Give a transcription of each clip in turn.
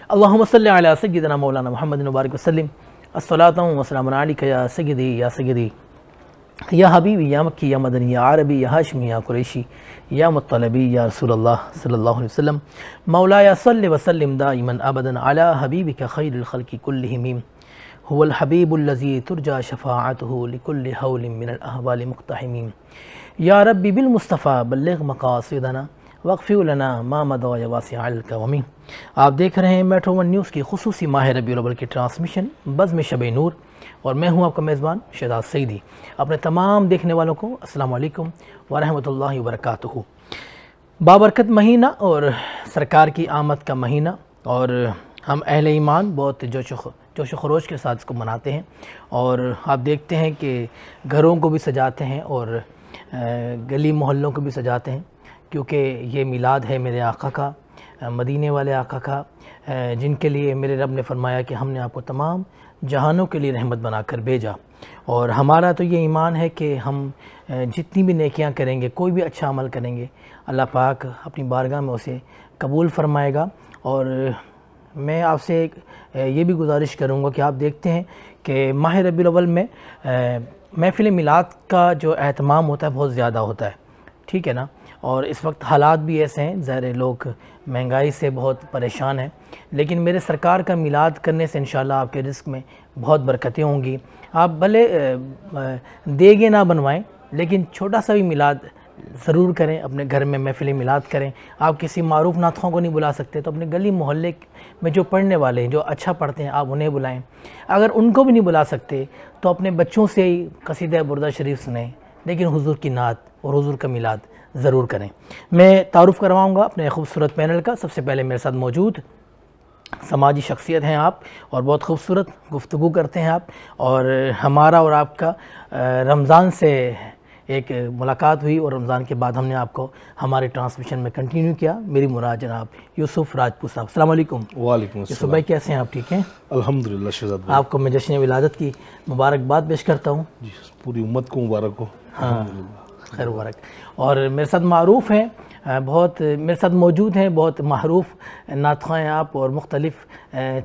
اللہم صلی علی سیدنا مولانا محمد مبارک وسلم الصلاۃ والسلام علیک یا سیدی یا سیدی یا حبیبی یا مکی یا مدنی یا عربی یا ہاشمی یا قریشی یا مطلبی یا رسول اللہ صلی اللہ علیہ وسلم مولایا صلی وسلم دائما ابدا علی حبیبک خیر الخلق کلہم هو الحبیب الذی ترجى شفاعته لكل حول من الاحوال مقتحم یا ربی بالمصطفیٰ بلغ مقاصدنا واغفر لنا ما مضى یا واسع الکرم۔ آپ دیکھ رہے ہیں میٹرو ون نیوز کی خصوصی ماہ ربیع الاول کی ٹرانسمیشن بزم شب نور، اور میں ہوں آپ کا میزبان شہزاد سعیدی۔ اپنے تمام دیکھنے والوں کو السلام علیکم ورحمۃ اللہ وبرکاتہ۔ بابرکت مہینہ اور سرکار کی آمد کا مہینہ، اور ہم اہل ایمان بہت جوش و خروش کے ساتھ اس کو مناتے ہیں، اور آپ دیکھتے ہیں کہ گھروں کو بھی سجاتے ہیں اور گلی محلوں کو بھی سجاتے ہیں، کیونکہ یہ میلاد ہے میرے آقا کا، مدینے والے آقا کا، جن کے لیے میرے رب نے فرمایا کہ ہم نے آپ کو تمام جہانوں کے لیے رحمت بنا کر بھیجا۔ اور ہمارا تو یہ ایمان ہے کہ ہم جتنی بھی نیکیاں کریں گے، کوئی بھی اچھا عمل کریں گے، اللہ پاک اپنی بارگاہ میں اسے قبول فرمائے گا۔ اور میں آپ سے یہ بھی گزارش کروں گا کہ آپ دیکھتے ہیں کہ ماہ ربیع الاول میں محفل میلاد کا جو اہتمام ہوتا ہے بہت زیادہ ہوتا ہے، ٹھیک ہے نا، اور اس وقت حالات بھی ایسے ہیں، ظاہر لوگ مہنگائی سے بہت پریشان ہیں، لیکن میرے سرکار کا میلاد کرنے سے انشاءاللہ آپ کے رزق میں بہت برکتیں ہوں گی۔ آپ بھلے دیگیں نہ بنوائیں، لیکن چھوٹا سا بھی میلاد ضرور کریں، اپنے گھر میں محفل میلاد کریں۔ آپ کسی معروف ناطخوں کو نہیں بلا سکتے تو اپنے گلی محلے میں جو پڑھنے والے ہیں، جو اچھا پڑھتے ہیں، آپ انہیں بلائیں۔ اگر ان کو بھی نہیں بلا سکتے تو اپنے بچوں سے ہی قصیدہ بردہ شریف سنیں، لیکن حضور کی نعت اور حضور کا میلاد ضرور کریں۔ میں تعارف کرواؤں گا اپنے خوبصورت پینل کا۔ سب سے پہلے میرے ساتھ موجود سماجی شخصیت ہیں آپ، اور بہت خوبصورت گفتگو کرتے ہیں آپ، اور ہمارا اور آپ کا رمضان سے ایک ملاقات ہوئی، اور رمضان کے بعد ہم نے آپ کو ہمارے ٹرانسمیشن میں کنٹینیو کیا۔ میری مراد جناب یوسف راجپوت صاحب، السلام علیکم۔ وعلیکم یوسف السلام۔ بھائی کیسے ہیں آپ؟ ٹھیک ہیں الحمدللہ شہزاد بھائی۔ آپ کو میں جشن ولادت کی مبارکباد پیش کرتا ہوں۔ جی، پوری امت کو مبارک ہو۔ ہاں، خیر مبارک۔ اور میرے ساتھ معروف ہیں، بہت میرے ساتھ موجود ہیں، بہت معروف نعت ہیں آپ، اور مختلف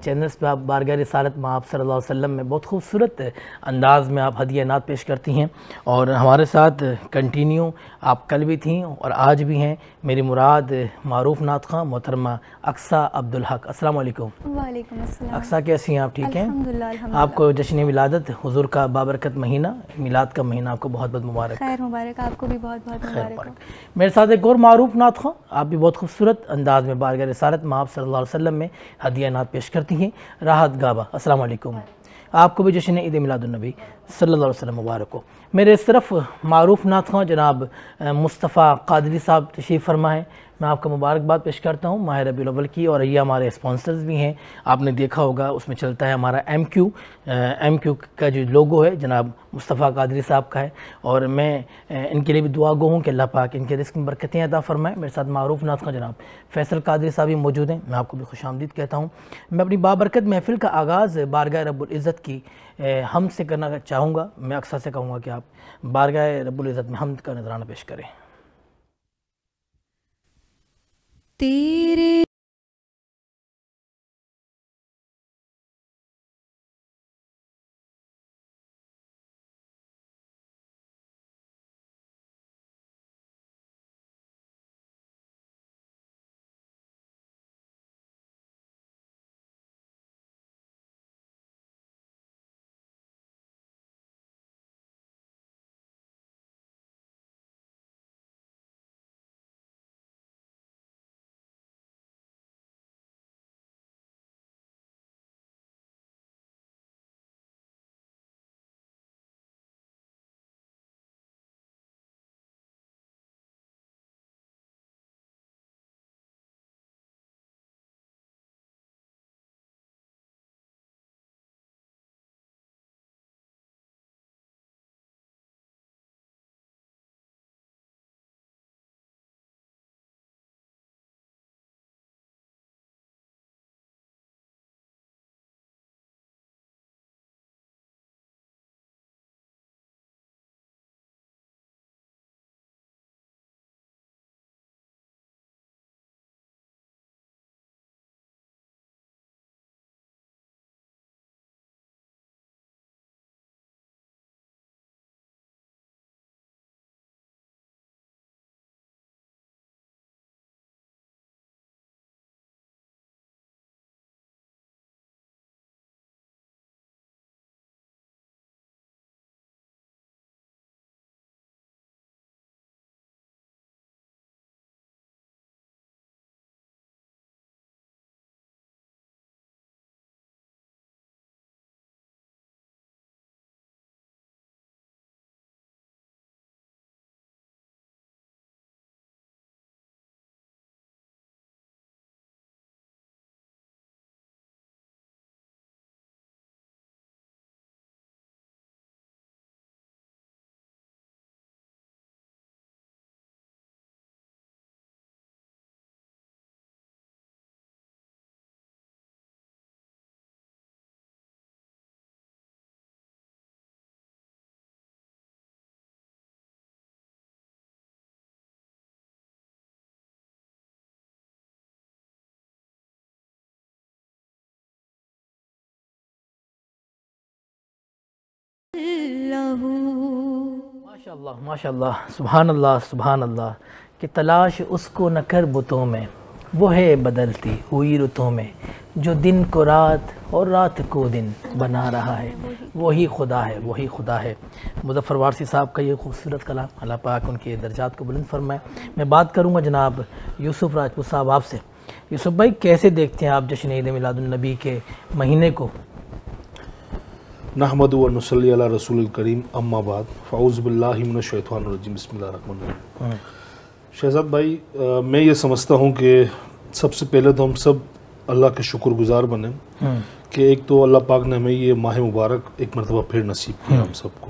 چینلز پہ آپ بارگاہ رسالت میں آپ صلی اللہ علیہ وسلم میں بہت خوبصورت انداز میں آپ ہدیہ نعت پیش کرتی ہیں، اور ہمارے ساتھ کنٹینیو آپ کل بھی تھیں اور آج بھی ہیں۔ میری مراد معروف نعت خواں محترمہ اقصیٰ عبدالحق، السلام علیکم۔ وعلیکم السلام۔ اقصیٰ کیسی ہیں آپ؟ ٹھیک ہیں الحمدللہ الحمدللہ۔ آپ کو جشن ولادت حضور کا بابرکت مہینہ، میلاد کا مہینہ آپ کو بہت بہت مبارک۔ خیر مبارک، آپ کو بھی بہت بہت مبارک ہو۔ میرے ساتھ ایک اور معروف نعت خواں، آپ بھی بہت خوبصورت انداز میں بارگاہ رسالت میں آپ صلی اللہ علیہ وسلم میں ہدیہ نعت پیش کرتی ہیں، راحت گابا، السلام علیکم۔ آپ کو بھی جشن عید میلاد النبی صلی اللہ علیہ وسلم مبارک ہو۔ میرے صرف معروف نعت خواں جناب مصطفیٰ قادری صاحب تشریف فرما ہیں، میں آپ کا مبارکباد پیش کرتا ہوں ماہ ربیع الاول کی، اور یہ ہمارے اسپانسرز بھی ہیں، آپ نے دیکھا ہوگا اس میں چلتا ہے ہمارا ایم کیو کا جو لوگو ہے جناب مصطفیٰ قادری صاحب کا ہے، اور میں ان کے لیے بھی دعا گو ہوں کہ اللہ پاک ان کے رزق میں برکتیں عطا فرمائے۔ میرے ساتھ معروف نعت خواں جناب فیصل قادری صاحب بھی موجود ہیں، میں آپ کو بھی خوش آمدید کہتا ہوں۔ میں اپنی بابرکت محفل کا آغاز بارگاہ رب العزت کی حمد سے کرنا چاہوں گا۔ میں اقصیٰ سے کہوں گا کہ آپ بارگاہ رب العزت میں حمد کا نذرانہ پیش کریں۔ تیرے لہو ماشاء اللہ سبحان اللہ کہ تلاش اس کو نہ کر بتوں میں، وہ ہے بدلتی ہوئی رتوں میں، جو دن کو رات اور رات کو دن بنا رہا ہے، وہی خدا ہے وہی خدا ہے۔ مظفر وارثی صاحب کا یہ خوبصورت کلام، اللہ پاک ان کے درجات کو بلند فرمائے۔ میں بات کروں گا جناب یوسف راجپوت صاحب آپ سے۔ یوسف بھائی کیسے دیکھتے ہیں آپ جشن عید میلاد النبی کے مہینے کو؟ نحمد و نصلی علی رسول الکریم، اما بعد، فاعوذ باللہ من الشیطان الرجیم، بسم اللہ الرحمن الرحیم۔ شہزاد بھائی، میں یہ سمجھتا ہوں کہ سب سے پہلے تو ہم سب اللہ کے شکر گزار بنیں کہ ایک تو اللہ پاک نے ہمیں یہ ماہ مبارک ایک مرتبہ پھر نصیب کیا ہم سب کو۔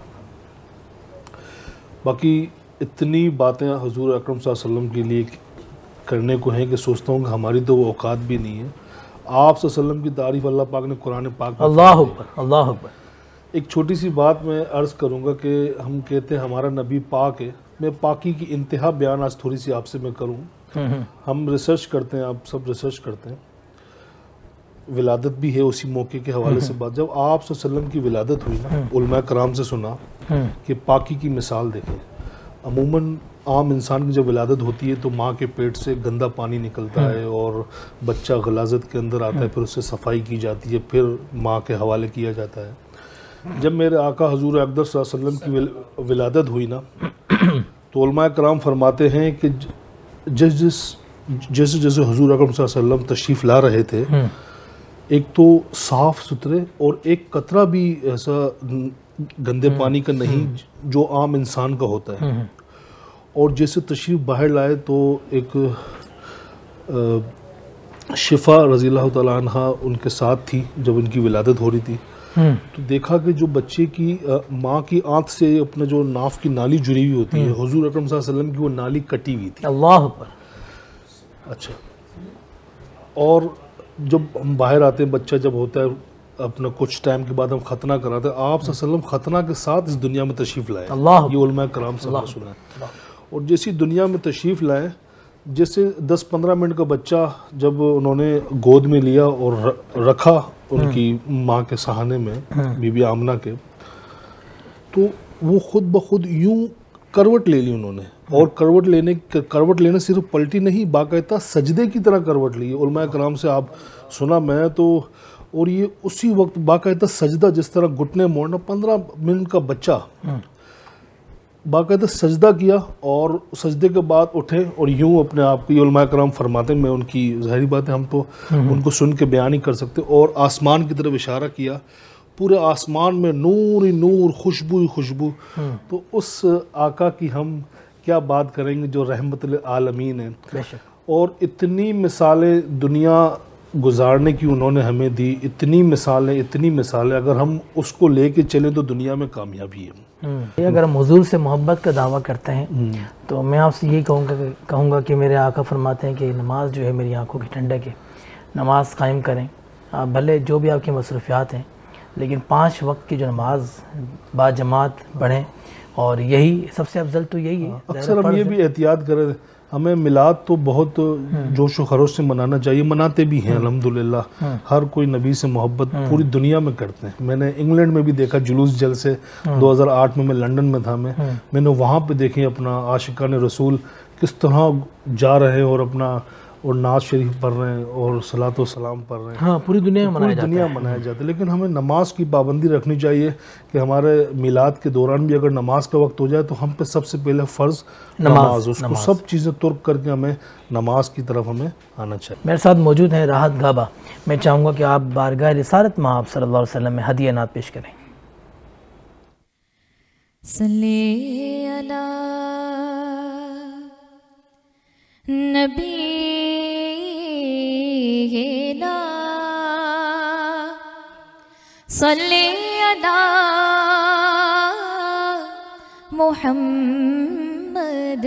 باقی اتنی باتیں حضور اکرم صلی اللہ علیہ وسلم کے لیے کرنے کو ہیں کہ سوچتا ہوں کہ ہماری تو وہ اوقات بھی نہیں ہے۔ آپ صلی اللہ علیہ وسلم کی تعریف اللہ پاک نے قرآن پاک میں اللہ اکبر اللہ اکبر۔ ایک چھوٹی سی بات میں عرض کروں گا کہ ہم کہتے ہیں ہمارا نبی پاک ہے، میں پاکی کی انتہا بیان آج تھوڑی سی آپ سے میں کروں۔ ہم ریسرچ کرتے ہیں، آپ سب ریسرچ کرتے ہیں، ولادت بھی ہے اسی موقع کے حوالے سے بات۔ جب آپ صلی اللہ علیہ وسلم کی ولادت ہوئی نا، علماء کرام سے سنا کہ پاکی کی مثال دیکھیں۔ عموماً عام انسان کی جب ولادت ہوتی ہے تو ماں کے پیٹ سے گندا پانی نکلتا ہے اور بچہ غلاظت کے اندر آتا ہے، پھر اس سے صفائی کی جاتی ہے، پھر ماں کے حوالے کیا جاتا ہے۔ جب میرے آقا حضور اقدس صلی اللہ علیہ وسلم کی ولادت ہوئی نا تو علماء کرام فرماتے ہیں کہ جیسے جیسے حضور اکرم صلی اللہ علیہ وسلم تشریف لا رہے تھے، ایک تو صاف ستھرے اور ایک قطرہ بھی ایسا گندے پانی کا نہیں جو عام انسان کا ہوتا ہے، اور جیسے تشریف باہر لائے تو ایک شفا رضی اللہ تعالیٰ عنہ ان کے ساتھ تھی جب ان کی ولادت ہو رہی تھی۔ تو دیکھا کہ جو بچے کی ماں کی آنکھ سے اپنا جو ناف کی نالی جڑی ہوئی ہوتی ہے، حضور اکرم صلی اللہ علیہ وسلم کی وہ نالی کٹی ہوئی تھی۔ اللہ اکبر۔ اچھا، اور جب ہم باہر آتے ہیں، بچہ جب ہوتا ہے اپنا کچھ ٹائم کے بعد ہم ختنہ کراتے ہیں، آپ صلی اللہ علیہ وسلم ختنہ کے ساتھ اس دنیا میں تشریف لائے، یہ علماء کرام سے ہم نے سنا ہے۔ اور جیسی دنیا میں تشریف لائے، جیسے 10-15 منٹ کا بچہ جب انہوں نے گود میں لیا اور رکھا ان کی ماں کے سہانے میں، بی بی آمنہ کے، تو وہ خود بخود یوں کروٹ لے لی انہوں نے، اور کروٹ لینے صرف پلٹی نہیں، باقاعدہ سجدے کی طرح کروٹ لی۔ علماء کرام سے آپ سنا میں تو، اور یہ اسی وقت باقاعدہ سجدہ، جس طرح گھٹنے موڑنا، 15 منٹ کا بچہ باقاعدہ سجدہ کیا، اور سجدے کے بعد اٹھے اور یوں اپنے آپ کو، یہ علماء کرام فرماتے ہیں، میں ان کی ظاہری بات ہے ہم تو ان کو سن کے بیان نہیں کر سکتے، اور آسمان کی طرف اشارہ کیا، پورے آسمان میں نور ہی نور، خوشبو ہی خوشبو۔ تو اس آقا کی ہم کیا بات کریں گے جو رحمت للعالمین ہیں، اور اتنی مثالیں دنیا گزارنے کی انہوں نے ہمیں دی، اتنی مثالیں، اگر ہم اس کو لے کے چلیں تو دنیا میں کامیابی ہے۔ اگر ہم حضور سے محبت کا دعویٰ کرتے ہیں تو میں آپ سے یہی کہوں گا کہ میرے آقا فرماتے ہیں کہ نماز جو ہے میری آنکھوں کی ٹھنڈک ہے، نماز قائم کریں، آپ بھلے جو بھی آپ کی مصروفیات ہیں، لیکن 5 وقت کی جو نماز با جماعت پڑھیں، اور یہی سب سے افضل تو یہی ہے۔ اکثر ہم یہ بھی احتیاط کریں، ہمیں میلاد تو بہت جوش و خروش سے منانا چاہیے، مناتے بھی ہیں الحمدللہ، ہر کوئی نبی سے محبت پوری دنیا میں کرتے ہیں۔ میں نے انگلینڈ میں بھی دیکھا جلوس جلسے، 2008 میں لنڈن میں تھا، میں نے وہاں پہ دیکھیں اپنا عاشقان رسول کس طرح جا رہے ہیں اور اپنا اور نعت شریف پڑھ رہے ہیں اور صلاۃ و سلام پڑھ رہے ہیں۔ ہاں، پوری دنیا میں منایا جاتا ہے، لیکن ہمیں نماز کی پابندی رکھنی چاہیے کہ ہمارے میلاد کے دوران بھی اگر نماز کا وقت ہو جائے تو ہم پہ سب سے پہلے فرض نماز، اس کو سب چیزیں ترک کر کے ہمیں نماز کی طرف ہمیں آنا چاہیے۔ میرے ساتھ موجود ہیں راحت گابا، میں چاہوں گا کہ آپ بارگاہ رسالت میں آپ صلی اللہ علیہ وسلم میں ہدیہ نعت پیش کریں۔ صلی علی نبی صلی علی محمد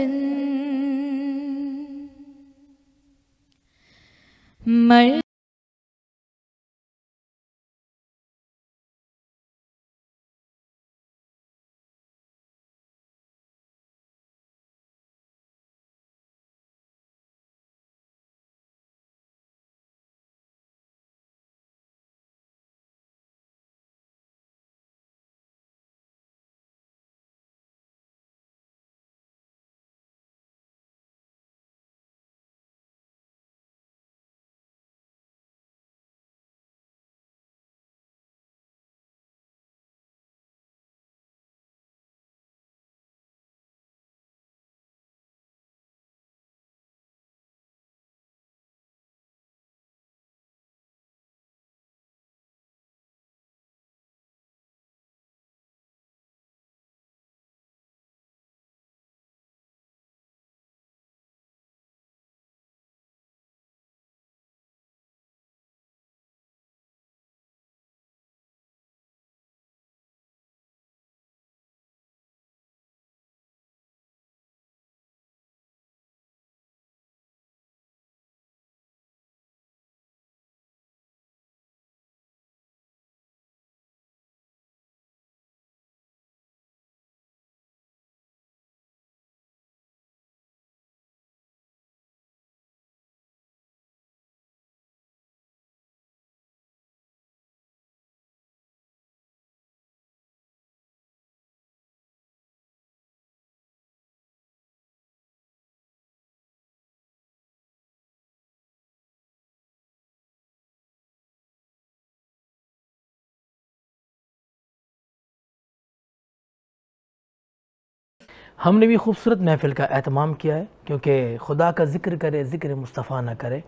ہم نے بھی خوبصورت محفل کا اہتمام کیا ہے، کیونکہ خدا کا ذکر کرے ذکر مصطفیٰ نہ کرے،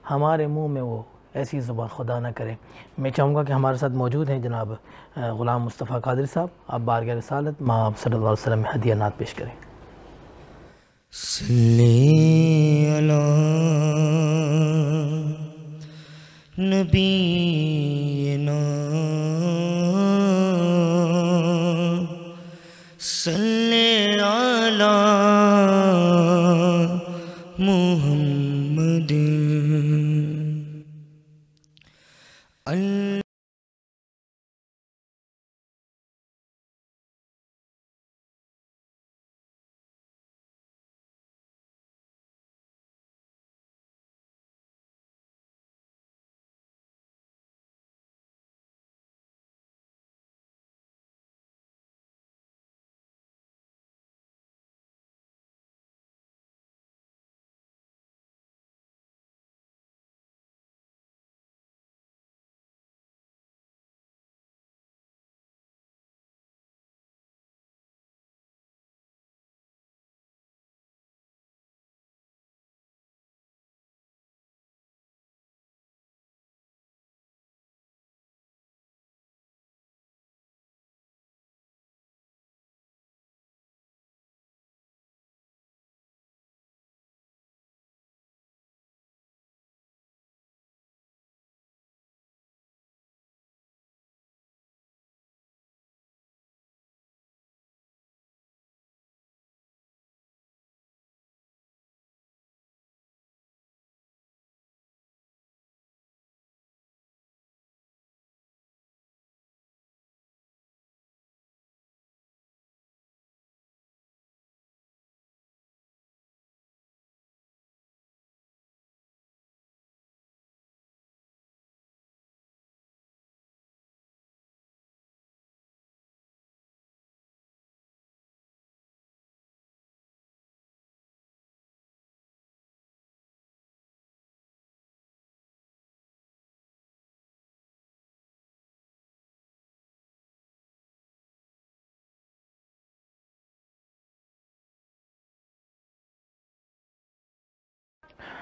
ہمارے منہ میں وہ ایسی زبان خدا نہ کرے۔ میں چاہوں گا کہ ہمارے ساتھ موجود ہیں جناب غلام مصطفیٰ قادری صاحب، آپ بارگاہ رسالت مآب صلی اللہ علیہ وسلم میں ہدیہ نعت پیش کریں۔ صلی علی نبینا صلی علی محمد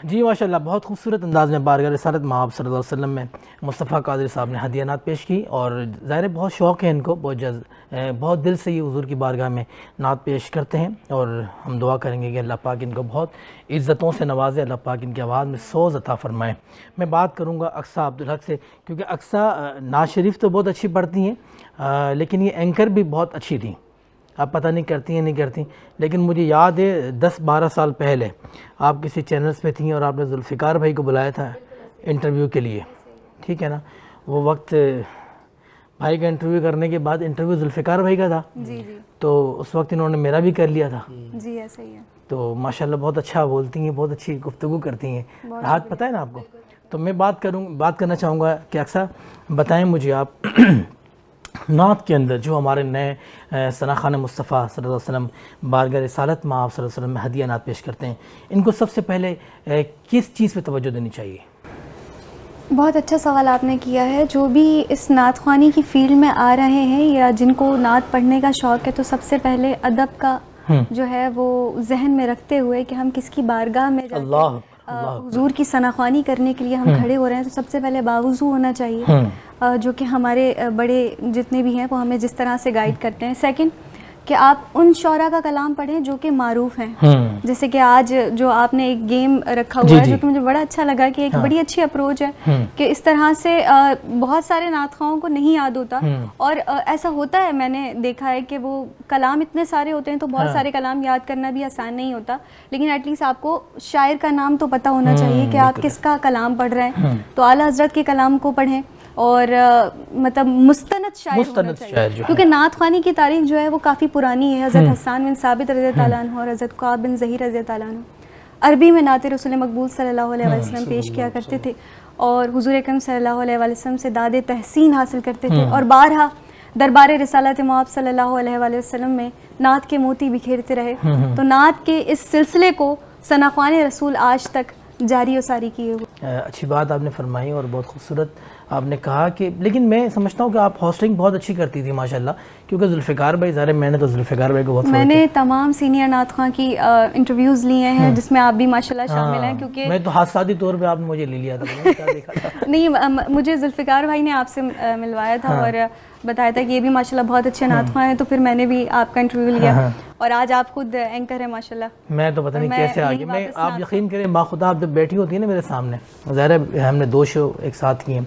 جی ماشاءاللہ، بہت خوبصورت انداز میں بارگاہ رسالت مآب صلی اللہ علیہ وسلم میں مصطفیٰ قادری صاحب نے ہدیہ نعت پیش کی، اور ظاہر بہت شوق ہے ان کو، بہت دل سے یہ حضور کی بارگاہ میں نعت پیش کرتے ہیں، اور ہم دعا کریں گے کہ اللہ پاک ان کو بہت عزتوں سے نوازے، اللہ پاک ان کی آواز میں سوز عطا فرمائے۔ میں بات کروں گا اقصیٰ عبدالحق سے، کیونکہ اقصیٰ نعت شریف تو بہت اچھی پڑھتی ہیں، لیکن یہ اینکر بھی بہت اچھی تھیں۔ آپ پتہ نہیں کرتی ہیں نہیں کرتی، لیکن مجھے یاد ہے 10-12 سال پہلے آپ کسی چینلز پہ تھیں اور آپ نے ذوالفقار بھائی کو بلایا تھا انٹرویو کے لیے، ٹھیک ہے نا؟ وہ وقت بھائی کا انٹرویو کرنے کے بعد انٹرویو ذوالفقار بھائی کا تھا، جی جی تو اس وقت انہوں نے میرا بھی کر لیا تھا۔ جی ایسا ہی ہے۔ تو ماشاءاللہ بہت اچھا بولتی ہیں، بہت اچھی گفتگو کرتی ہیں، راحت پتہ ہے نا آپ کو۔ تو میں بات کرنا چاہوں گا کہ اکثر بتائیں مجھے آپ نعت کے اندر جو ہمارے نئے ثناخوان مصطفیٰ صلی اللہ علیہ وسلم بارگاہ رسالت مآب صلی اللہ علیہ وسلم میں ہدیہ نعت پیش کرتے ہیں، ان کو سب سے پہلے کس چیز پہ توجہ دینی چاہیے؟ بہت اچھا سوال آپ نے کیا ہے۔ جو بھی اس نعت خوانی کی فیلڈ میں آ رہے ہیں یا جن کو نعت پڑھنے کا شوق ہے، تو سب سے پہلے ادب کا جو ہے وہ ذہن میں رکھتے ہوئے کہ ہم کس کی بارگاہ میں جا کے حضور کی ثناخوانی کرنے کے لیے ہم کھڑے ہو رہے ہیں، تو سب سے پہلے باوضو ہونا چاہیے، جو کہ ہمارے بڑے جتنے بھی ہیں وہ ہمیں جس طرح سے گائیڈ کرتے ہیں۔ سیکنڈ کہ آپ ان شعراء کا کلام پڑھیں جو کہ معروف ہیں، جیسے کہ آج جو آپ نے ایک گیم رکھا ہوا ہے جو کہ مجھے بڑا اچھا لگا کہ ایک بڑی اچھی اپروچ ہے کہ اس طرح سے بہت سارے نعت خواہوں کو نہیں یاد ہوتا، اور ایسا ہوتا ہے، میں نے دیکھا ہے کہ وہ کلام اتنے سارے ہوتے ہیں تو بہت سارے کلام یاد کرنا بھی آسان نہیں ہوتا، لیکن ایٹ لیسٹ آپ کو شاعر کا نام تو پتہ ہونا چاہیے کہ آپ کس کا کلام پڑھ رہے ہیں، تو اعلیٰ حضرت کے کلام کو پڑھیں، اور مطلب مستند شاعر ہونا چاہیے، کیونکہ نعت خوانی کی تاریخ جو ہے وہ کافی پرانی ہے۔ حضرت حسان بن ثابت رضی اللہ عنہ اور حضرت قعب بن زہیر رضی اللہ عنہ عربی میں نعت رسول مقبول صلی اللہ علیہ وسلم پیش کیا کرتے تھے، اور حضور اکرم صلی اللہ علیہ وسلم سے داد تحسین حاصل کرتے تھے، اور بارہا دربار رسالت مآب صلی اللہ علیہ وسلم میں نعت کے موتی بکھیرتے رہے۔ تو نعت کے اس سلسلے کو ثناخوان رسول آج تک جاری و ساری کیے ہوئے۔ اچھی بات آپ نے فرمائی اور بہت خوبصورت آپ نے کہا کہ لیکن میں سمجھتا ہوں کہ آپ ہوسٹنگ بہت اچھی کرتی تھی ماشاءاللہ، کیونکہ ذوالفقار بھائی ظاہر میں نے تو ذوالفقار بھائی کو بہت میں نے تمام سینئر نعت خواں کی انٹرویوز لیے ہیں جس میں آپ بھی ماشاءاللہ شامل ہیں، کیونکہ میں تو حادثاتی طور پہ آپ نے مجھے لے لیا تھا نہیں مجھے ذوالفقار بھائی نے آپ سے ملوایا تھا اور بتایا تھا کہ یہ بھی ماشاءاللہ بہت اچھے نعت خواں ہیں، تو پھر میں نے بھی آپ کا انٹرویو لیا اور آج آپ خود اینکر ہیں ماشاءاللہ. میں تو پتہ نہیں کیسے آگے میں آپ یقین کریں باخدا آپ جب بیٹھی ہوتی ہے نا میرے سامنے، ظاہر ہے ہم نے 2 شو ایک ساتھ کیے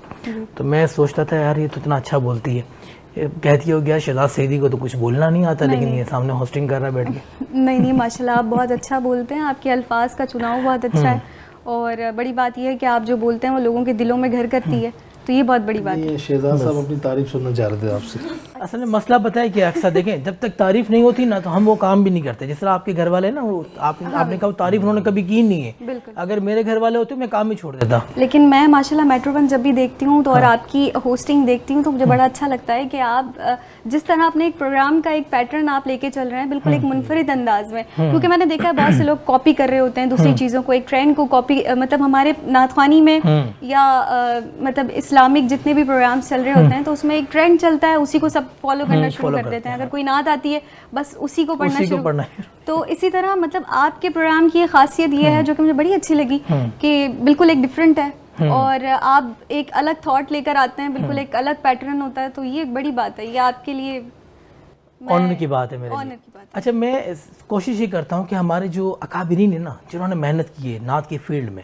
تو میں سوچتا تھا یار یہ تو اتنا اچھا بولتی ہے، کہتی ہو گیا شہزاد سعیدی کو تو کچھ بولنا نہیں آتا لیکن یہ سامنے ہوسٹنگ کر رہا ہے بیٹھ کے. نہیں ماشاءاللہ آپ بہت اچھا بولتے ہیں، آپ کے الفاظ کا چناؤ بہت اچھا ہے اور بڑی بات یہ ہے کہ آپ جو بولتے ہیں وہ لوگوں کے دلوں میں گھر کرتی ہے، تو یہ بہت بڑی بات ہے. شہزاد صاحب اپنی تعریف سننا چاہ رہے تھے آپ سے. اصل میں مسئلہ پتہ ہے کہ اکثر دیکھیں جب تک تعریف نہیں ہوتی نا تو ہم وہ کام بھی نہیں کرتے. جس طرح آپ کے گھر والے نا وہ آپ نے کہا تعریف انہوں نے کبھی کی نہیں ہے، اگر میرے گھر والے ہوتے میں کام ہی چھوڑ دیتا. لیکن میں ماشاءاللہ میٹرو ون جب بھی دیکھتی ہوں تو اور آپ کی ہوسٹنگ دیکھتی ہوں تو مجھے بڑا اچھا لگتا ہے کہ آپ جس طرح اپنے ایک پروگرام کا ایک پیٹرن آپ لے کے چل رہے ہیں بالکل ایک منفرد انداز میں، کیونکہ میں نے دیکھا ہے بہت سے لوگ کاپی کر رہے ہوتے ہیں دوسری چیزوں کو، ایک ٹرینڈ کو کاپی، مطلب ہمارے نعت خوانی میں یا مطلب اسلامک جتنے بھی پروگرامز چل رہے ہوتے ہیں تو اس میں ایک ٹرینڈ چلتا ہے، اسی کو سب فالو کرنا شروع کر دیتے ہیں. اگر کوئی نعت آتی ہے بس اسی کو پڑھنا شروع. تو اسی طرح مطلب آپ کے پروگرام کی خاصیت یہ ہے جو کہ مجھے بڑی اچھی لگی کہ بالکل ایک ڈفرینٹ ہے اور آپ ایک الگ تھاٹ لے کر آتے ہیں، بالکل ایک الگ پیٹرن ہوتا ہے، تو یہ ایک بڑی بات ہے، یہ آپ کے لیے آنر کی بات ہے میرے لیے. اچھا میں کوشش یہ کرتا ہوں کہ ہمارے جو اکابرین ہیں نا جنہوں نے محنت کی ہے نعت کی فیلڈ میں،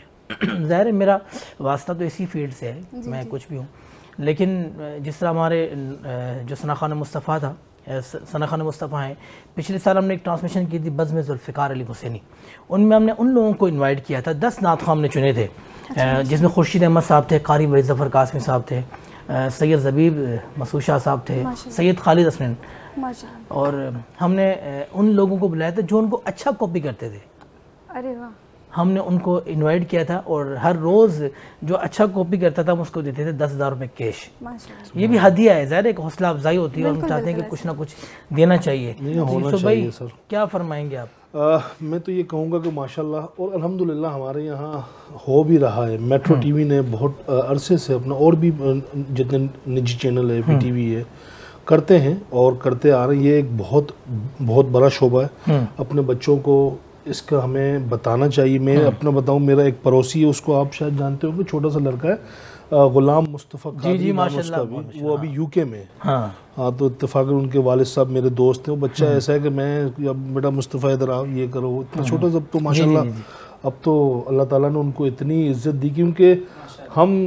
ظاہر ہے میرا واسطہ تو اسی فیلڈ سے ہے، میں کچھ بھی ہوں، لیکن جس طرح ہمارے جو ثنا خان مصطفیٰ تھا، ثنا خان مصطفیٰ ہیں، پچھلے سال ہم نے ایک ٹرانسمیشن کی تھی بزم ذوالفقار علی حسینی، ان میں ہم نے ان لوگوں کو انوائٹ کیا تھا، 10 نعت خواں ہم نے چنے تھے جس میں خورشید احمد صاحب تھے، قاری وحید ظفر قاسمی صاحب تھے، سید زبیب مسعود شاہ صاحب تھے، سید خالد حسنین، اور ہم نے ان لوگوں کو بلایا تھا جو ان کو اچھا کاپی کرتے تھے. ارے واہ. ہم نے ان کو انوائٹ کیا تھا اور ہر روز جو اچھا کاپی کرتا تھا ہم اس کو دیتے تھے 10,000 روپے کیش. یہ بھی ہدیہ ہے، ظاہر ایک حوصلہ افزائی ہوتی ہے اور ہم چاہتے ہیں کہ کچھ نہ کچھ دینا چاہیے. یوسف بھائی کیا فرمائیں گے آپ؟ میں تو یہ کہوں گا کہ ماشاءاللہ اور الحمدللہ ہمارے یہاں ہو بھی رہا ہے. میٹرو ٹی وی نے بہت عرصے سے اپنا، اور بھی جتنے نجی چینل ہے پی ٹی وی ہے کرتے ہیں اور کرتے آ رہے ہیں. یہ ایک بہت بڑا شعبہ ہے، اپنے بچوں کو اس کا ہمیں بتانا چاہیے. میں اپنا بتاؤں، میرا ایک پڑوسی ہے، اس کو آپ شاید جانتے ہو کہ چھوٹا سا لڑکا ہے، غلام مصطفیٰ قادری نام اس کا بھی، وہ ابھی یو کے میں. ہاں تو اتفاقاً ان کے والد صاحب میرے دوست ہیں. وہ بچہ ایسا ہے کہ میں بیٹا مصطفیٰ ادھر آؤ یہ کرو، اتنا چھوٹا سا. تو ماشاءاللہ اب تو اللہ تعالیٰ نے ان کو اتنی عزت دی کیونکہ ہم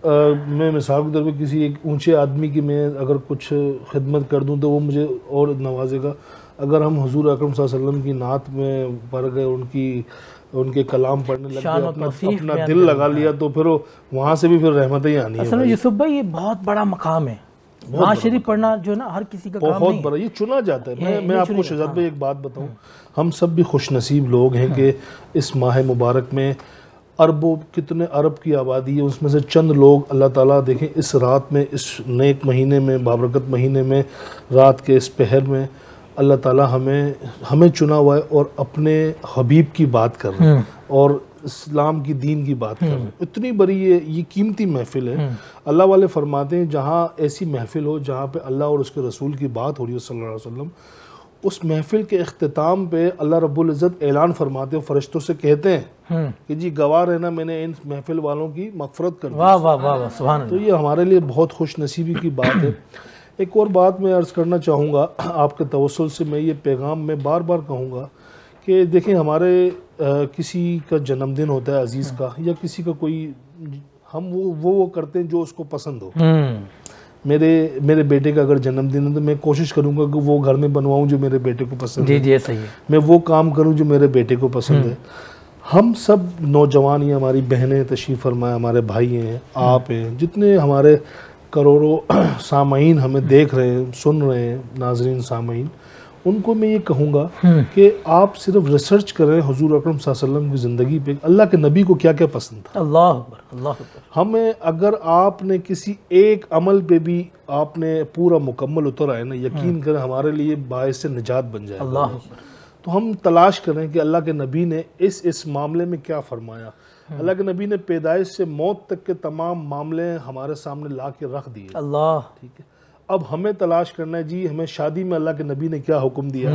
میں مثال کے طور پہ کسی ایک اونچے آدمی کی میں اگر کچھ خدمت کر دوں تو وہ مجھے اور نوازے گا. اگر ہم حضور اکرم صلی اللہ علیہ وسلم کی نعت میں پڑھ گئے، ان کے کلام پڑھنے لگ گئے، اپنا دل لگا لیا، تو پھر وہاں سے بھی پھر رحمتیں ہی آنی ہے. اصل میں یوسف بھائی یہ بہت بڑا مقام ہے، نعت شریف پڑھنا جو نا ہر کسی کا کام نہیں ہے، بہت بڑا. یہ چنا جاتا ہے. میں آپ کو شہزاد بھائی ایک بات بتاؤں، ہم سب بھی خوش نصیب لوگ ہیں کہ اس ماہ مبارک میں کتنے ارب کی آبادی ہے، اس میں سے چند لوگ اللہ تعالیٰ دیکھیں اس رات میں، اس نیک مہینے میں، بابرکت مہینے میں، رات کے اس پہر میں اللہ تعالیٰ ہمیں چنا ہوا ہے اور اپنے حبیب کی بات کر رہے ہیں اور اسلام کی دین کی بات کر رہے ہیں. اتنی بڑی یہ قیمتی محفل ہے. اللہ والے فرماتے ہیں جہاں ایسی محفل ہو جہاں پہ اللہ اور اس کے رسول کی بات ہو رہی ہے صلی اللہ علیہ وسلم، اس محفل کے اختتام پہ اللہ رب العزت اعلان فرماتے ہیں، فرشتوں سے کہتے ہیں کہ جی گواہ رہنا میں نے ان محفل والوں کی مغفرت کر دی. واہ واہ واہ سبحان اللہ. تو یہ ہمارے لیے بہت خوش نصیبی کی بات ہے. ایک اور بات میں عرض کرنا چاہوں گا آپ کے توسل سے، میں یہ پیغام میں بار بار کہوں گا کہ دیکھیں ہمارے کسی کا جنم دن ہوتا ہے عزیز کا، یا کسی کا کوئی، ہم وہ کرتے ہیں جو اس کو پسند ہو. میرے بیٹے کا اگر جنم دن ہے تو میں کوشش کروں گا کہ وہ گھر میں بنواؤں جو میرے بیٹے کو پسند ہے. جی صحیح ہے. میں وہ کام کروں جو میرے بیٹے کو پسند ہے. ہم سب نوجوان ہیں، ہماری بہنیں تشریف فرمائے، ہمارے بھائی ہیں، آپ ہیں، جتنے ہمارے کروڑوں سامعین ہمیں دیکھ رہے ہیں، سن رہے ہیں، ناظرین سامعین، ان کو میں یہ کہوں گا کہ آپ صرف ریسرچ کریں حضور اکرم صلی اللہ علیہ وسلم کی زندگی پہ، اللہ کے نبی کو کیا کیا پسند تھا. اللہ اکبر اللہ اکبر. ہمیں اگر آپ نے کسی ایک عمل پہ بھی آپ نے پورا مکمل اتر آئے نا، یقین کریں ہمارے لیے باعث نجات بن جائے. اللہ اکبر. تو ہم تلاش کریں کہ اللہ کے نبی نے اس معاملے میں کیا فرمایا. اللہ کے نبی نے پیدائش سے موت تک کے تمام معاملے ہمارے سامنے لا کے رکھ دیے. اللہ. ٹھیک ہے, اب ہمیں تلاش کرنا ہے جی ہمیں شادی میں اللہ کے نبی نے کیا حکم دیا,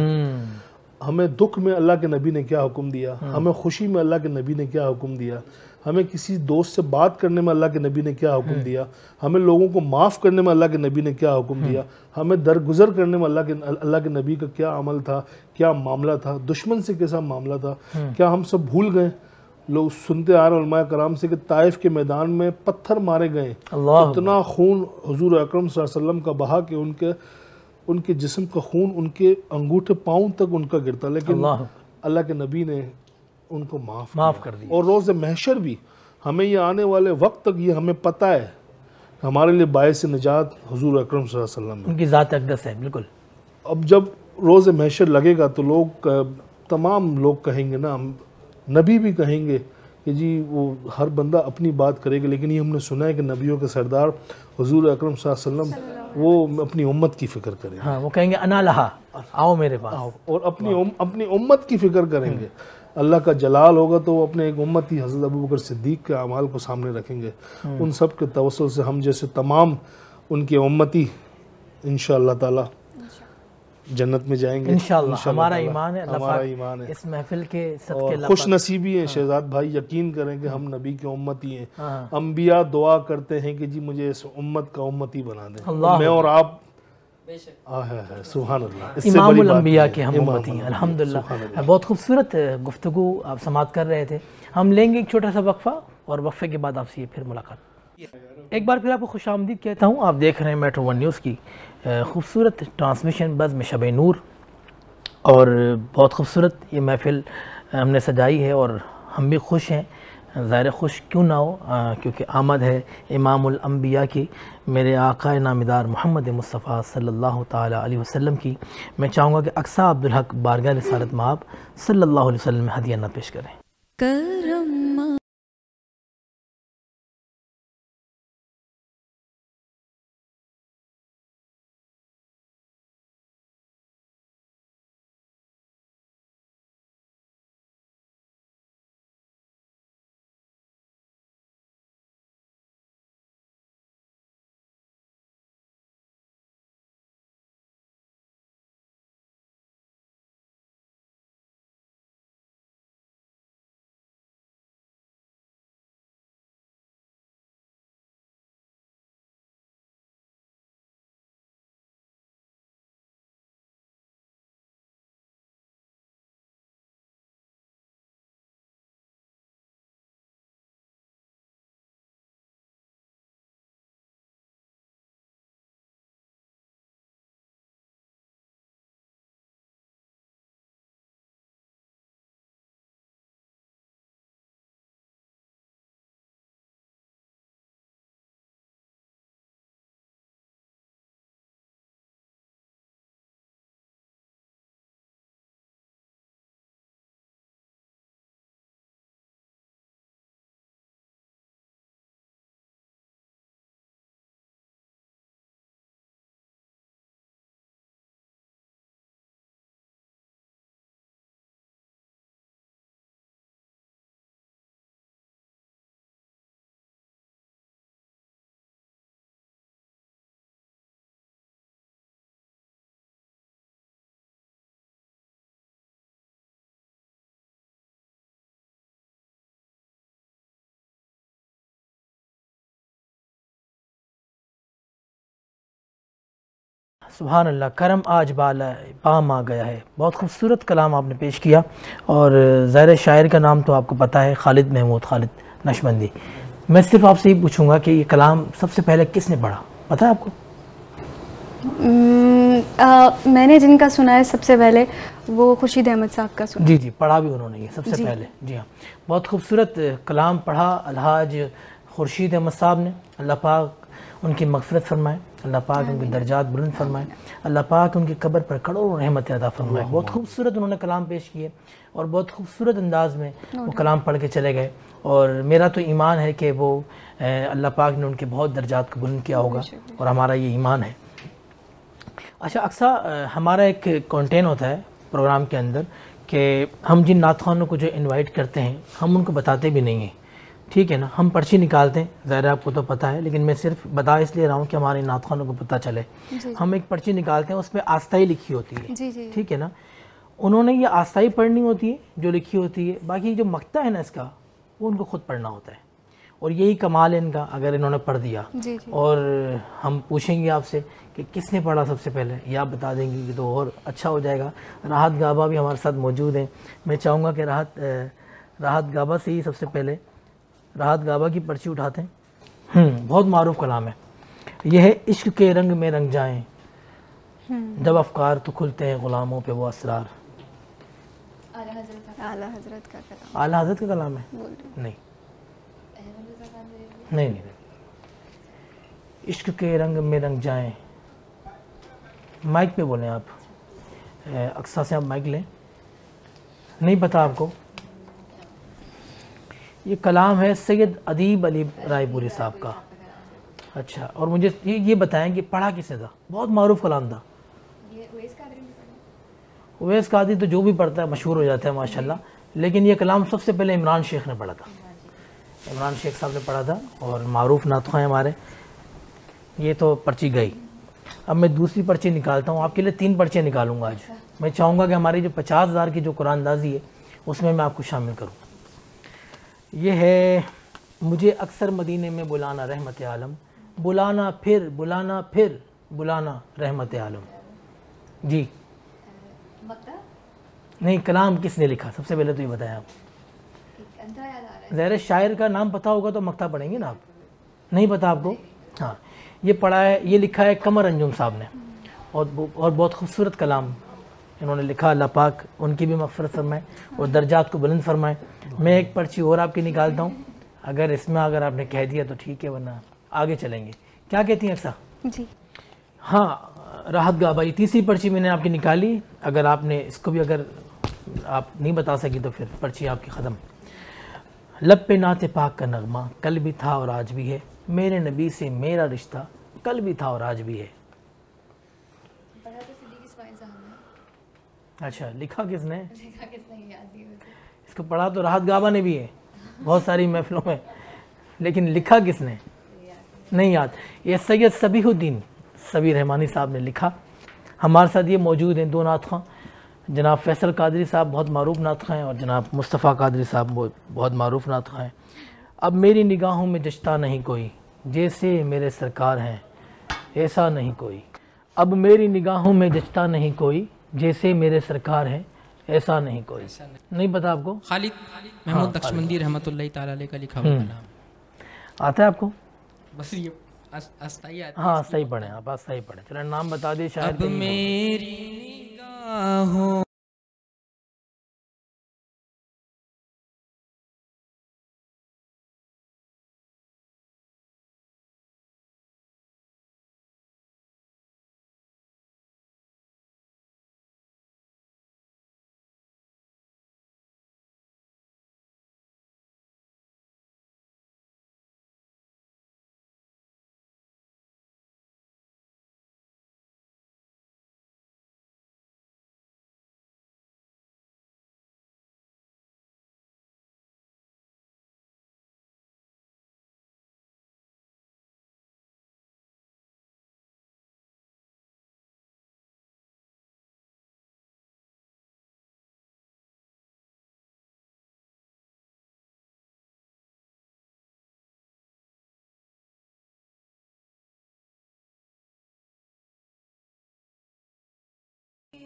ہمیں دکھ میں اللہ کے نبی نے کیا حکم دیا, ہمیں خوشی میں اللہ کے نبی نے کیا حکم دیا, ہمیں کسی دوست سے بات کرنے میں اللہ کے نبی نے کیا حکم دیا, ہمیں لوگوں کو معاف کرنے میں اللہ کے نبی نے کیا حکم دیا, ہمیں درگزر کرنے میں اللہ کے نبی کا کیا عمل تھا, کیا معاملہ تھا, دشمن سے کیسا معاملہ تھا. کیا ہم سب بھول گئے؟ لوگ سنتے آ رہے ہیں علماء کرام سے کہ طائف کے میدان میں پتھر مارے گئے, اتنا خون حضور اکرم صلی اللہ علیہ وسلم کا بہا کہ ان کے جسم کا خون ان کے انگوٹھے پاؤں تک ان کا گرتا, لیکن اللہ کے نبی نے ان کو معاف کر دیا. اور روز محشر بھی ہمیں یہ آنے والے وقت تک یہ ہمیں پتہ ہے کہ ہمارے لیے باعث نجات حضور اکرم صلی اللہ علیہ وسلم ان کی ذات اقدس ہے. بالکل. اب جب روز محشر لگے گا تو تمام لوگ کہیں گے نا, نبی بھی کہیں گے کہ جی وہ ہر بندہ اپنی بات کرے گا, لیکن یہ ہم نے سنا ہے کہ نبیوں کے سردار حضور اکرم صلی اللہ علیہ وسلم وہ اپنی امت کی فکر کریں گے. ہاں, وہ کہیں گے انا لہا, آؤ میرے پاس, اور اپنی امت کی فکر کریں گے. اللہ کا جلال ہوگا تو وہ اپنے ایک امتی حضرت ابوبکر صدیق کے اعمال کو سامنے رکھیں گے. ان سب کے توسل سے ہم جیسے تمام ان کے امتی انشاءاللہ تعالی جنت میں جائیں گے انشاءاللہ. ہمارا ایمان ہے, ہمارا ایمان ہے. اس محفل کے صدقے اللہ خوش نصیبی ہے شہزاد بھائی, یقین کریں کہ ہم نبی کے امتی ہیں. انبیاء دعا کرتے ہیں کہ جی مجھے اس امت کا امتی بنا دیں, میں اور آپ سبحان اللہ امام الانبیاء کے ہم امتی ہیں الحمدللہ. بہت خوبصورت گفتگو آپ سماعت کر رہے تھے. ہم لیں گے ایک چھوٹا سا وقفہ, اور وقفے کے بعد آپ سے پھر ملاقات. ایک بار پھر آپ کو خوش آمدید کہتا ہوں. آپ دیکھ رہے ہیں میٹرو ون نیوز کی خوبصورت ٹرانسمیشن بز میں شب نور, اور بہت خوبصورت یہ محفل ہم نے سجائی ہے, اور ہم بھی خوش ہیں. ظاہر خوش کیوں نہ ہو, کیونکہ آمد ہے امام الانبیاء کی, میرے آقا نامدار محمد مصطفیٰ صلی اللہ تعالی علیہ وسلم کی. میں چاہوں گا کہ اقصیٰ عبدالحق بارگاہ رسالت مآب صلی اللہ علیہ وسلم میں ہدیہ نہ پیش کریں. کرم سبحان اللہ. کرم آج بالا پام آ گیا ہے. بہت خوبصورت کلام آپ نے پیش کیا, اور ظاہر شاعر کا نام تو آپ کو پتہ ہے, خالد محمود خالد نقشبندی. میں صرف آپ سے یہ پوچھوں گا کہ یہ کلام سب سے پہلے کس نے پڑھا, پتہ ہے آپ کو؟ میں نے جن کا سنا ہے سب سے پہلے وہ خورشید احمد صاحب کا سنا. جی جی, پڑھا بھی انہوں نے یہ سب سے پہلے. جی ہاں, بہت خوبصورت کلام پڑھا الحاج خورشید احمد صاحب نے. اللہ پاک ان کی مغفرت فرمائے, اللہ پاک ان کے درجات بلند فرمائے, اللہ پاک ان کی قبر پر کروڑوں رحمت عطا فرمائے. بہت خوبصورت انہوں نے کلام پیش کیے, اور بہت خوبصورت انداز میں وہ کلام پڑھ کے چلے گئے, اور میرا تو ایمان ہے کہ وہ اللہ پاک نے ان کے بہت درجات کو بلند کیا ہوگا, اور ہمارا یہ ایمان ہے. اچھا اقصیٰ, ہمارا ایک کانٹین ہوتا ہے پروگرام کے اندر کہ ہم جن نعت خوانوں کو جو انوائٹ کرتے ہیں ہم ان کو بتاتے بھی نہیں ہیں ٹھیک ہے نا. ہم پرچی نکالتے ہیں, ظاہر آپ کو تو پتہ ہے, لیکن میں صرف بتا اس لیے رہا ہوں کہ ہمارے نعت خوانوں کو پتہ چلے. ہم ایک پرچی نکالتے ہیں, اس پہ آستائی لکھی ہوتی ہے, ٹھیک ہے نا. انہوں نے یہ آستائی پڑھنی ہوتی ہے جو لکھی ہوتی ہے, باقی جو مقطع ہے نا اس کا وہ ان کو خود پڑھنا ہوتا ہے, اور یہی کمال ہے ان کا اگر انہوں نے پڑھ دیا. اور ہم پوچھیں گے آپ سے کہ کس نے پڑھا سب سے پہلے, یہ آپ بتا دیں گے تو اور اچھا ہو جائے گا. راحت گابا بھی ہمارے ساتھ موجود ہیں. میں چاہوں گا کہ راحت گابا سے ہی سب سے پہلے راحت گابا کی پرچی اٹھاتے ہیں. بہت معروف کلام ہے یہ, ہے عشق کے رنگ میں رنگ جائیں جب افکار تو کھلتے ہیں غلاموں پہ وہ اسرار. اعلیٰ حضرت کا کلام. اعلیٰ حضرت کا کلام ہے؟ نہیں نہیں نہیں. عشق کے رنگ میں رنگ جائیں, مائک پہ بولیں آپ, اقصا سے آپ مائک لیں. نہیں پتہ آپ کو؟ یہ کلام ہے سید ادیب علی رائے پوری صاحب کا. اچھا, اور مجھے یہ بتائیں کہ پڑھا کس نے تھا؟ بہت معروف کلام تھا. اویس قادری تو جو بھی پڑھتا ہے مشہور ہو جاتا ہے ماشاءاللہ, لیکن یہ کلام سب سے پہلے عمران شیخ نے پڑھا تھا. عمران شیخ صاحب نے پڑھا تھا, اور معروف نعت خواں ہیں ہمارے. یہ تو پرچی گئی. اب میں دوسری پرچی نکالتا ہوں, آپ کے لیے 3 پرچے نکالوں گا آج. میں چاہوں گا کہ ہماری جو 50,000 کی جو قرآن اندازی ہے اس میں آپ کو شامل کروں. یہ ہے مجھے اکثر مدینے میں بلانا رحمت عالم, بلانا پھر بلانا رحمت عالم. جی نہیں, کلام کس نے لکھا سب سے پہلے تو یہ بتائیں آپ. ظاہر شاعر کا نام پتہ ہوگا تو مقطع پڑھیں گے نا آپ. نہیں پتہ آپ کو؟ ہاں, یہ پڑھا ہے, یہ لکھا ہے قمر انجم صاحب نے, اور بہت خوبصورت کلام انہوں نے لکھا. اللہ پاک ان کی بھی مغفرت فرمائے اور درجات کو بلند فرمائے. میں ایک پرچی اور آپ کی نکالتا ہوں, اگر اس میں اگر آپ نے کہہ دیا تو ٹھیک ہے, ورنہ آگے چلیں گے. کیا کہتی ہیں اقصا؟ جی ہاں, راحت گابا یہ تیسری پرچی میں نے آپ کی نکالی. اگر آپ نے اس کو بھی اگر آپ نہیں بتا سکی تو پھر پرچی آپ کی ختم. لب پہ نعت پاک کا نغمہ کل بھی تھا اور آج بھی ہے, میرے نبی سے میرا رشتہ کل بھی تھا اور آج بھی ہے. اچھا, لکھا کس نے؟ اس کو پڑھا تو راحت گابا نے بھی ہے بہت ساری محفلوں میں, لیکن لکھا کس نے نہیں یاد. یہ سید صبیح الدین صبی رحمانی صاحب نے لکھا. ہمارے ساتھ یہ موجود ہیں 2 نعت خواں, جناب فیصل قادری صاحب بہت معروف نعت خواں ہیں, اور جناب مصطفیٰ قادری صاحب بہت معروف نعت خواں ہیں. اب میری نگاہوں میں جچتا نہیں کوئی جیسے میرے سرکار ہیں ایسا نہیں کوئی. اب میری نگاہوں میں جچتا نہیں کوئی جیسے میرے سرکار ہیں ایسا نہیں کوئی. نہیں پتا آپ کو؟ خالد محمود نقشبندی رحمۃ اللہ تعالی علیہ کا لکھا ہوا کلام آتا ہے آپ کو؟ بس یہ استائی آتی ہے. ہاں صحیح پڑھیں آپ, صحیح پڑھیں. چلیں نام بتا دیے شاید. اب میری نگاہوں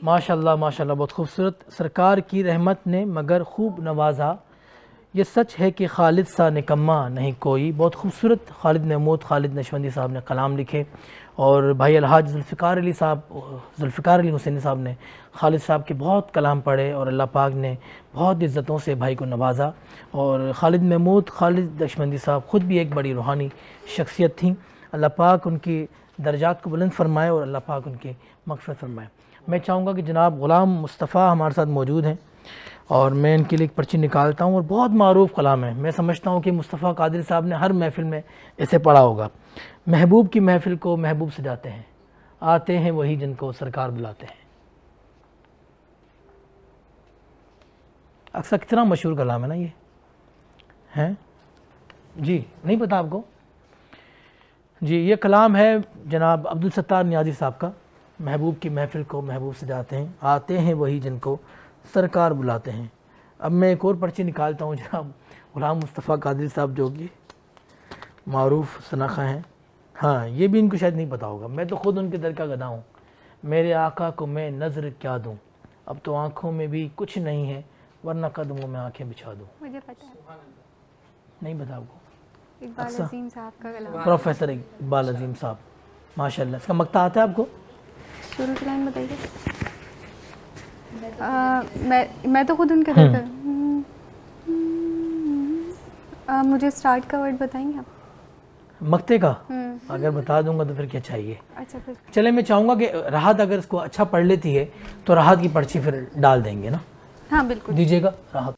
ماشاءاللہ ماشاءاللہ بہت خوبصورت. سرکار کی رحمت نے مگر خوب نوازا, یہ سچ ہے کہ خالد سا نکما نہیں کوئی. بہت خوبصورت خالد محمود خالد نقشبندی صاحب نے کلام لکھے, اور بھائی الحاج ذوالفقار علی حسینی صاحب نے خالد صاحب کے بہت کلام پڑھے, اور اللہ پاک نے بہت عزتوں سے بھائی کو نوازا. اور خالد محمود خالد نقشبندی صاحب خود بھی ایک بڑی روحانی شخصیت تھیں. اللہ پاک ان کی درجات کو بلند فرمائے اور اللہ پاک ان کی مغفرت فرمائے. میں چاہوں گا کہ جناب غلام مصطفیٰ ہمارے ساتھ موجود ہیں, اور میں ان کے لیے ایک پرچی نکالتا ہوں, اور بہت معروف کلام ہے. میں سمجھتا ہوں کہ مصطفیٰ قادری صاحب نے ہر محفل میں اسے پڑھا ہوگا. محبوب کی محفل کو محبوب سجاتے ہیں, آتے ہیں وہی جن کو سرکار بلاتے ہیں. اکثر کتنا مشہور کلام ہے نا یہ ہے. جی نہیں پتا آپ کو؟ جی یہ کلام ہے جناب عبدالستار نیازی صاحب کا. محبوب کی محفل کو محبوب سجاتے ہیں، آتے ہیں وہی جن کو سرکار بلاتے ہیں. اب میں ایک اور پرچی نکالتا ہوں جناب غلام مصطفیٰ قادری صاحب جو کہ معروف شناخہ ہیں. ہاں یہ بھی ان کو شاید نہیں پتا ہوگا. میں تو خود ان کے در کا گدا ہوں، میرے آقا کو میں نظر کیا دوں، اب تو آنکھوں میں بھی کچھ نہیں ہے ورنہ قدموں میں آنکھیں بچھا دوں. مجھے پتا ہے، نہیں پتا آپ کو؟ اقبال عظیم صاحب کا کلام. پروفیسر اقبال عظیم صاحب، ماشاءاللہ. اس کا مقطع آتا ہے آپ کو؟ شروع کی لائن بتائیے. میں تو خود ان کے در کا. مجھے سٹارٹ کا ورڈ بتائیں گے آپ؟ مقطع کا اگر بتا دوں گا تو پھر کیا چاہیے. اچھا پھر چلے میں چاہوں گا کہ راحت اگر اس کو اچھا پڑھ لیتی ہے تو راحت کی پرچی پھر ڈال دیں گے نا. ہاں بالکل دیجیے گا راحت.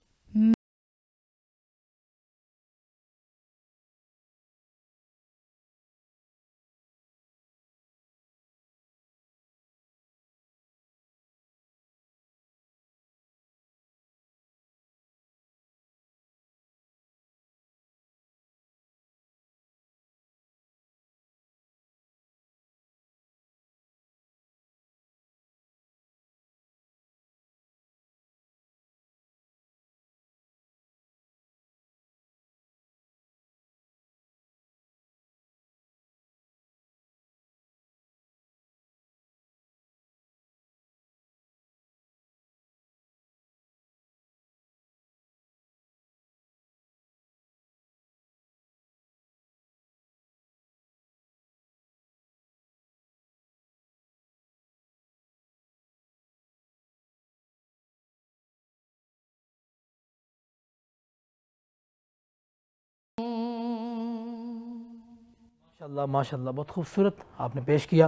ماشاءاللہ ماشاءاللہ بہت خوبصورت آپ نے پیش کیا.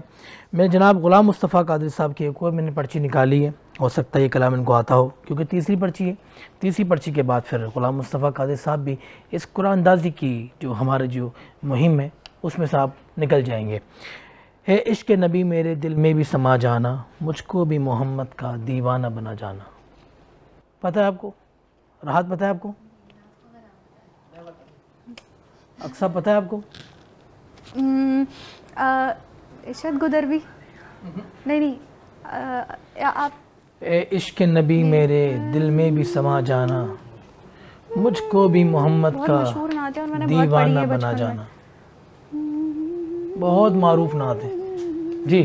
میں جناب غلام مصطفیٰ قادری صاحب کی ایک اور میں نے پرچی نکالی ہے. ہو سکتا ہے یہ کلام ان کو آتا ہو کیونکہ تیسری پرچی ہے. تیسری پرچی کے بعد پھر غلام مصطفیٰ قادری صاحب بھی اس قرآن اندازی کی جو ہمارے جو مہم ہے اس میں سے آپ نکل جائیں گے. ہے عشق نبی میرے دل میں بھی سما جانا، مجھ کو بھی محمد کا دیوانہ بنا جانا. پتہ ہے آپ کو؟ راحت پتہ ہے آپ کو؟ اقصیٰ پتہ ہے آپ کو؟ ارشد گدروی نہیں آپ اے عشق نبی میرے دل میں بھی سما جانا، مجھ کو بھی محمد بہت کا مشہور نعت ہے اور میں نے بہت پڑھی دیوانہ ہے بنا بچپن جانا. میں. بہت معروف نعت ہے. جی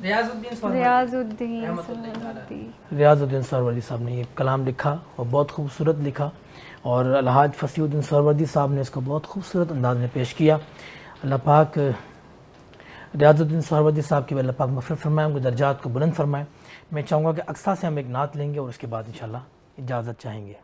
ریاض الدین ریاض الدین ریاض الدین سہروردی صاحب نے یہ کلام لکھا اور بہت خوبصورت لکھا، اور الحاج فصیح الدین سہروردی صاحب نے اس کو بہت خوبصورت انداز میں پیش کیا. اللہ پاک ریاض الدین سہروردی صاحب کی اللہ پاک مغفرت فرمائے، ان کے درجات کو بلند فرمائے. میں چاہوں گا کہ اقصیٰ سے ہم ایک نعت لیں گے اور اس کے بعد انشاءاللہ اجازت چاہیں گے.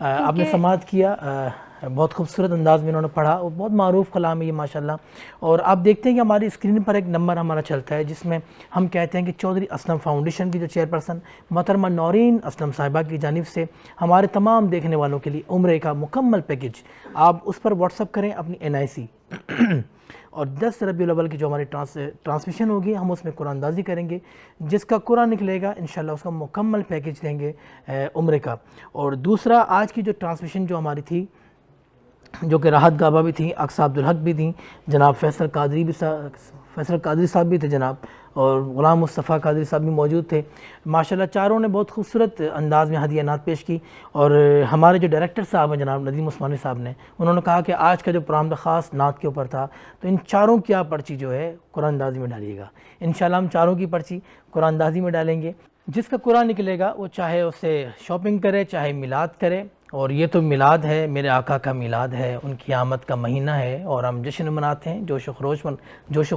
آپ نے سماعت کیا، بہت خوبصورت انداز میں انہوں نے پڑھا، اور بہت معروف کلام ہے یہ ماشاءاللہ. اور آپ دیکھتے ہیں کہ ہماری اسکرین پر ایک نمبر ہمارا چلتا ہے جس میں ہم کہتے ہیں کہ چودھری اسلم فاؤنڈیشن کی جو چیئرپرسن محترمہ نورین اسلم صاحبہ کی جانب سے ہمارے تمام دیکھنے والوں کے لیے عمرے کا مکمل پیکج، آپ اس پر واٹس اپ کریں اپنی NIC اور 10 ربیع الاول کی جو ہماری ٹرانسمیشن ہوگی ہم اس میں قرآن اندازی کریں گے، جس کا قرآن نکلے گا انشاءاللہ اس کا مکمل پیکج دیں گے عمرے کا. اور دوسرا آج کی جو ٹرانسمیشن جو ہماری تھی، جو کہ راحت گابا بھی تھیں، اقصی عبدالحق بھی تھیں، جناب فیصل قادری صاحب بھی تھے جناب، اور غلام مصطفیٰ قادری صاحب بھی موجود تھے. ماشاءاللہ چاروں نے بہت خوبصورت انداز میں ہدیہ نعت پیش کی. اور ہمارے جو ڈائریکٹر صاحب ہیں جناب ندیم عثمانی صاحب نے، انہوں نے کہا کہ آج کا جو پروگرام تھا خاص نعت کے اوپر تھا، تو ان چاروں کی آپ پرچی جو ہے قرآن اندازی میں ڈالیے گا. انشاءاللہ ہم چاروں کی پرچی قرآن اندازی میں ڈالیں گے. جس کا قرآن نکلے گا وہ چاہے اسے شاپنگ کرے چاہے میلاد کرے، اور یہ تو میلاد ہے، میرے آقا کا میلاد ہے، ان کی آمد کا مہینہ ہے، اور ہم جشن مناتے ہیں جوش و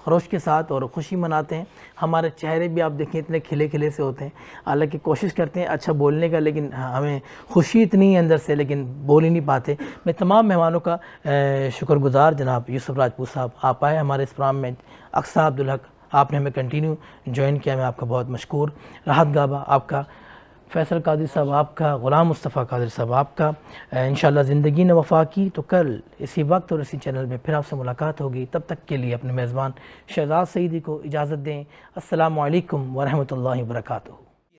خروش کے ساتھ، اور خوشی مناتے ہیں. ہمارے چہرے بھی آپ دیکھیں اتنے کھلے کھلے سے ہوتے ہیں، حالانکہ کوشش کرتے ہیں اچھا بولنے کا، لیکن ہمیں خوشی اتنی ہے اندر سے لیکن بول ہی نہیں پاتے. میں تمام مہمانوں کا شکر گزار، جناب یوسف راجپوت صاحب آپ آئے ہمارے اس پروگرام میں، اقصی عبدالحق آپ نے ہمیں کنٹینیو جوائن کیا، میں آپ کا بہت مشکور. راحت گابا آپ کا، فیصل قادری صاحب آپ کا، غلام مصطفیٰ قادری صاحب آپ کا. انشاءاللہ زندگی نے وفا کی تو کل اسی وقت اور اسی چینل میں پھر آپ سے ملاقات ہوگی. تب تک کے لیے اپنے میزبان شہزاد سعیدی کو اجازت دیں. السلام علیکم ورحمۃ اللہ وبرکاتہ.